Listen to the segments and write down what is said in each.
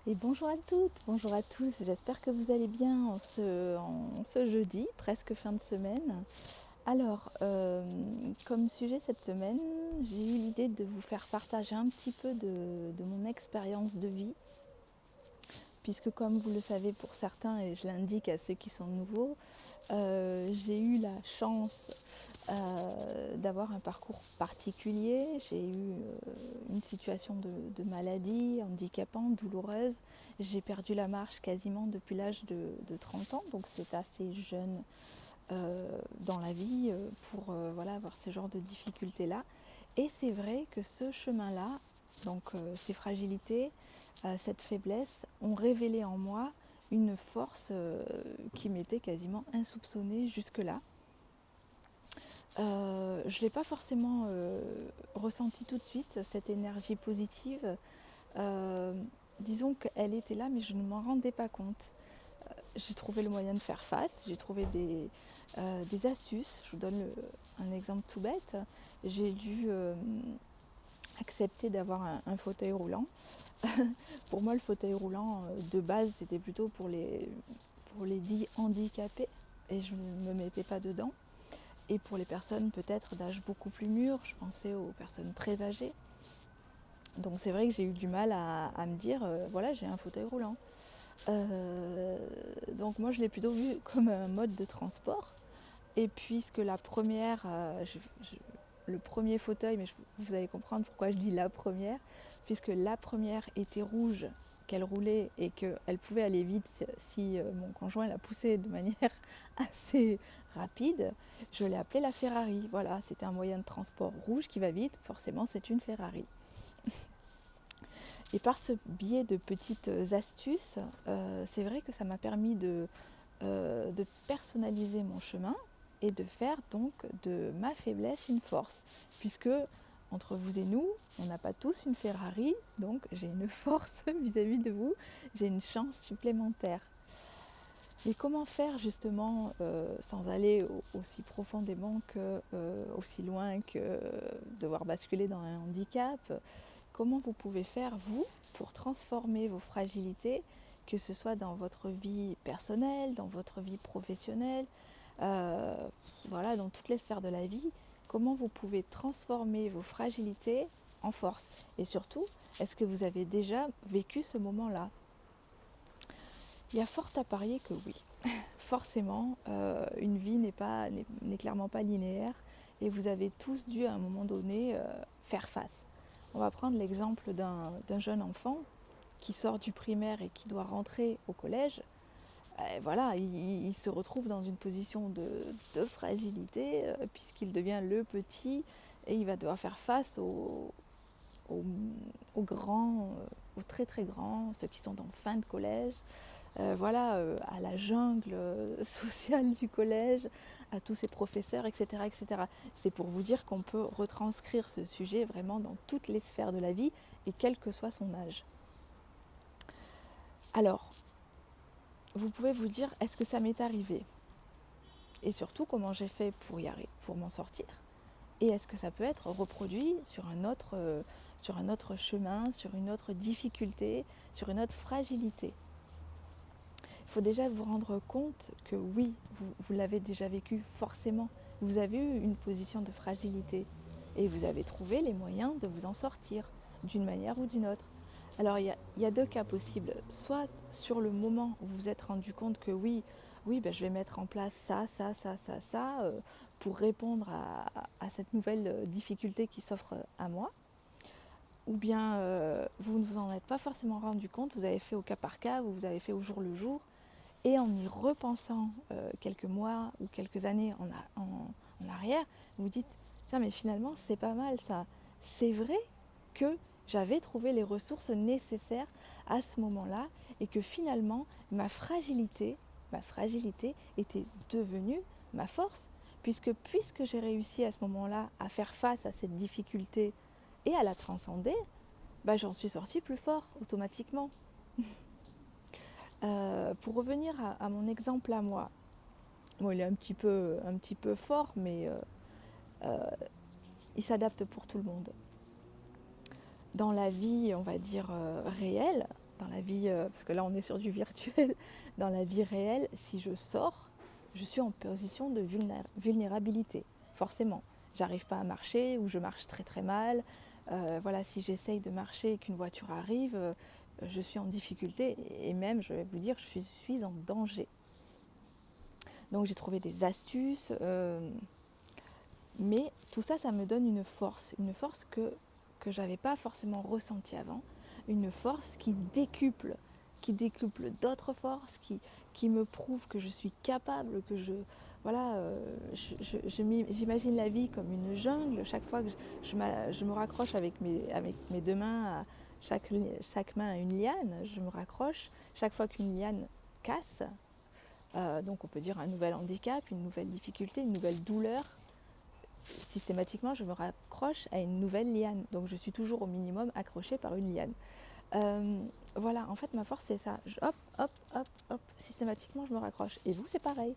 Et bonjour à toutes, bonjour à tous, j'espère que vous allez bien en ce jeudi, presque fin de semaine. Alors, comme sujet cette semaine, j'ai eu l'idée de vous faire partager un petit peu de mon expérience de vie, puisque comme vous le savez pour certains, et je l'indique à ceux qui sont nouveaux, j'ai eu la chance d'avoir un parcours particulier. J'ai eu une situation de maladie handicapante, douloureuse. J'ai perdu la marche quasiment depuis l'âge de 30 ans, donc c'est assez jeune dans la vie pour voilà, avoir ce genre de difficultés-là. Et c'est vrai que ce chemin-là, donc ces fragilités, cette faiblesse, ont révélé en moi une force qui m'était quasiment insoupçonnée jusque-là. Je ne l'ai pas forcément ressenti tout de suite, cette énergie positive. Euh, Disons qu'elle était là, mais je ne m'en rendais pas compte. J'ai trouvé le moyen de faire face, j'ai trouvé des astuces. Je vous donne un exemple tout bête. J'ai dû accepter d'avoir un fauteuil roulant. Pour moi, le fauteuil roulant, de base, c'était plutôt pour les dits handicapés, et je ne me mettais pas dedans. Et pour les personnes peut-être d'âge beaucoup plus mûr, je pensais aux personnes très âgées. Donc c'est vrai que j'ai eu du mal à me dire, voilà, j'ai un fauteuil roulant. Donc moi je l'ai plutôt vu comme un mode de transport. Et puisque la première, le premier fauteuil, mais vous allez comprendre pourquoi je dis la première, puisque la première était rouge, qu'elle roulait et qu'elle pouvait aller vite si mon conjoint la poussait de manière assez rapide, je l'ai appelée la Ferrari. Voilà, c'était un moyen de transport rouge qui va vite, forcément c'est une Ferrari. Et par ce biais de petites astuces, c'est vrai que ça m'a permis de personnaliser mon chemin et de faire donc de ma faiblesse une force. Puisque entre vous et nous, on n'a pas tous une Ferrari, donc j'ai une force vis-à-vis de vous, j'ai une chance supplémentaire. Et comment faire justement, sans aller aussi profondément que, aussi loin que devoir basculer dans un handicap, comment vous pouvez faire, vous, pour transformer vos fragilités, que ce soit dans votre vie personnelle, dans votre vie professionnelle, euh, voilà, dans toutes les sphères de la vie, comment vous pouvez transformer vos fragilités en force. Et surtout, est-ce que vous avez déjà vécu ce moment-là? Il y a fort à parier que oui. Forcément, une vie n'est clairement pas linéaire et vous avez tous dû à un moment donné faire face. On va prendre l'exemple d'un jeune enfant qui sort du primaire et qui doit rentrer au collège. Voilà, il se retrouve dans une position de fragilité puisqu'il devient le petit et il va devoir faire face aux, aux grands, aux très très grands, ceux qui sont en fin de collège, voilà, à la jungle sociale du collège, à tous ces professeurs, etc., etc. C'est pour vous dire qu'on peut retranscrire ce sujet vraiment dans toutes les sphères de la vie et quel que soit son âge. Alors, vous pouvez vous dire, est-ce que ça m'est arrivé? Et surtout, comment j'ai fait pour y arriver, pour m'en sortir? Et est-ce que ça peut être reproduit sur un autre chemin, sur une autre difficulté, sur une autre fragilité? Il faut déjà vous rendre compte que oui, vous l'avez déjà vécu forcément. Vous avez eu une position de fragilité et vous avez trouvé les moyens de vous en sortir d'une manière ou d'une autre. Alors il y a deux cas possibles. Soit sur le moment où vous vous êtes rendu compte que oui, oui, ben, je vais mettre en place ça, pour répondre à cette nouvelle difficulté qui s'offre à moi. Ou bien vous ne vous en êtes pas forcément rendu compte, vous avez fait au cas par cas, vous avez fait au jour le jour, et en y repensant quelques mois ou quelques années en arrière, vous vous dites, ça mais finalement c'est pas mal ça. C'est vrai que j'avais trouvé les ressources nécessaires à ce moment-là et que finalement ma fragilité était devenue ma force. Puisque j'ai réussi à ce moment-là à faire face à cette difficulté et à la transcender, bah, j'en suis sortie plus fort automatiquement. Pour revenir à mon exemple à moi, bon, il est un petit peu fort, mais il s'adapte pour tout le monde. Dans la vie, on va dire réelle, dans la vie, parce que là on est sur du virtuel, dans la vie réelle, si je sors, je suis en position de vulnérabilité, forcément. J'arrive pas à marcher ou je marche très très mal. Voilà, si j'essaye de marcher et qu'une voiture arrive, je suis en difficulté et même, je vais vous dire, je suis en danger. Donc j'ai trouvé des astuces, mais tout ça, ça me donne une force que j'avais pas forcément ressentie avant, une force qui décuple d'autres forces, qui me prouve que je suis capable, que je, voilà, j'imagine la vie comme une jungle. Chaque fois que je me raccroche avec mes deux mains, chaque main a une liane, je me raccroche. Chaque fois qu'une liane casse, donc on peut dire un nouvel handicap, une nouvelle difficulté, une nouvelle douleur, systématiquement je me raccroche à une nouvelle liane. Donc je suis toujours au minimum accrochée par une liane. Euh, voilà, en fait ma force c'est ça. Hop, hop, hop, hop, systématiquement je me raccroche. Et vous c'est pareil.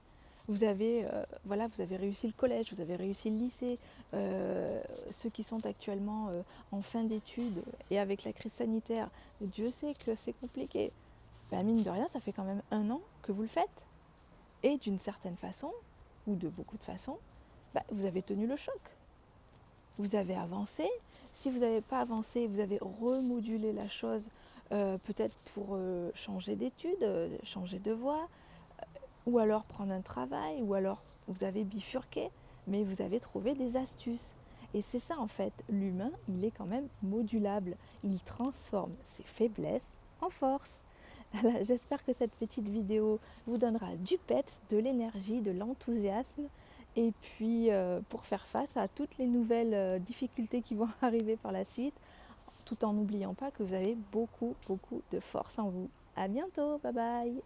Voilà, vous avez réussi le collège, vous avez réussi le lycée. Ceux qui sont actuellement en fin d'études et avec la crise sanitaire, Dieu sait que c'est compliqué. Ben, mine de rien, ça fait quand même 1 an que vous le faites. Et d'une certaine façon, ou de beaucoup de façons, bah, vous avez tenu le choc. Vous avez avancé. Si vous n'avez pas avancé, vous avez remodulé la chose, peut-être pour changer d'études, changer de voie, ou alors prendre un travail, ou alors vous avez bifurqué, mais vous avez trouvé des astuces. Et c'est ça en fait, l'humain, il est quand même modulable. Il transforme ses faiblesses en force. J'espère que cette petite vidéo vous donnera du peps, de l'énergie, de l'enthousiasme. Et puis pour faire face à toutes les nouvelles difficultés qui vont arriver par la suite, tout en n'oubliant pas que vous avez beaucoup, beaucoup de force en vous. À bientôt, bye bye!